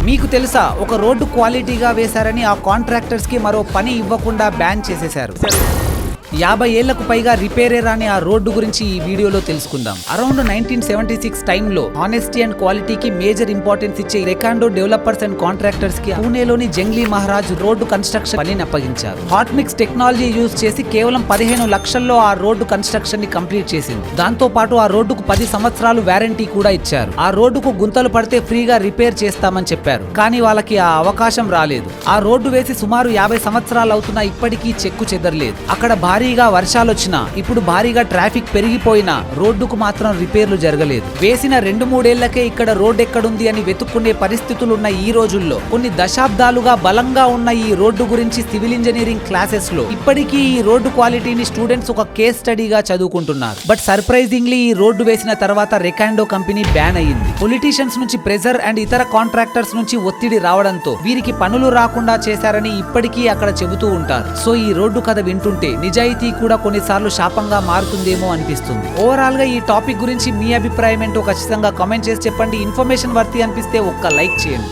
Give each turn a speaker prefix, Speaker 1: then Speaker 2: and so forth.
Speaker 1: మీకు తెలుసా, ఒక రోడ్డు క్వాలిటీగా వేశారని ఆ కాంట్రాక్టర్స్ కి మరో పని ఇవ్వకుండా బ్యాన్ చేసేశారు. 50 ఏళ్లకు పైగా రిపేరే రాని ఆ రోడ్డు గురించి ఈ వీడియోలో తెలుసుకుందాం. అరౌండ్ 1976 టైంలో హానెస్టీ అండ్ క్వాలిటీకి మేజర్ ఇంపార్టెన్స్ ఇచ్చే రెకాండో డెవలపర్స్ అండ్ కాంట్రాక్టర్స్ కి పూణేలోని జంగ్లీ మహారాజ్ రోడ్డు కన్స్ట్రక్షన్ పనిని అప్పగించారు. హాట్ మిక్స్ టెక్నాలజీ యూజ్ చేసి కేవలం 15 లక్షల్లో ఆ రోడ్డు కన్స్ట్రక్షన్ ని కంప్లీట్ చేసింది. దాంతో పాటు ఆ రోడ్డుకు 10 సంవత్సరాలు వారంటీ కూడా ఇచ్చారు. ఆ రోడ్డుకు గుంతలు పడితే ఫ్రీగా రిపేర్ చేస్తామని చెప్పారు. కానీ వాళ్ళకి ఆ అవకాశం రాలేదు. ఆ రోడ్డు వేసి సుమారు 50 సంవత్సరాలు అవుతున్నా ఇప్పటికీ చెక్కు చెదరలేదు. అక్కడ భారీగా వర్షాలొచ్చినా, ఇప్పుడు భారీగా ట్రాఫిక్ పెరిగిపోయినా రోడ్డుకు మాత్రం రిపేర్లు జరగలేదు. వేసిన 2-3 ఏళ్లకే ఇక్కడ రోడ్డు ఎక్కడుంది అని వెతుక్కునే పరిస్థితులున్న ఈ రోజుల్లో కొన్ని దశాబ్దాలుగా బలంగా ఉన్న ఈ రోడ్డు గురించి సివిల్ ఇంజనీరింగ్ క్లాసెస్ లో ఇప్పటికీ ఈ రోడ్డు క్వాలిటీని స్టూడెంట్స్ ఒక కేస్ స్టడీగా చదువుకుంటున్నారు. బట్ సర్ప్రైజింగ్లీ ఈ రోడ్డు వేసిన తర్వాత రెకాండో కంపెనీ బ్యాన్ అయ్యింది. పొలిటీషియన్స్ నుంచి ప్రెజర్ అండ్ ఇతర కాంట్రాక్టర్స్ నుంచి ఒత్తిడి రావడంతో వీరికి పనులు రాకుండా చేశారని ఇప్పటికీ అక్కడ చెబుతూ ఉంటారు. సో ఈ రోడ్డు కథ వింటుంటే నిజాయితీ కూడా కొన్నిసార్లు శాపంగా మారుతుందేమో అనిపిస్తుంది. ఓవరాల్ గా ఈ టాపిక్ గురించి మీ అభిప్రాయం ఏంటో ఖచ్చితంగా కామెంట్ చేసి చెప్పండి. ఇన్ఫర్మేషన్ వర్తి అనిపిస్తే ఒక్క లైక్ చేయండి.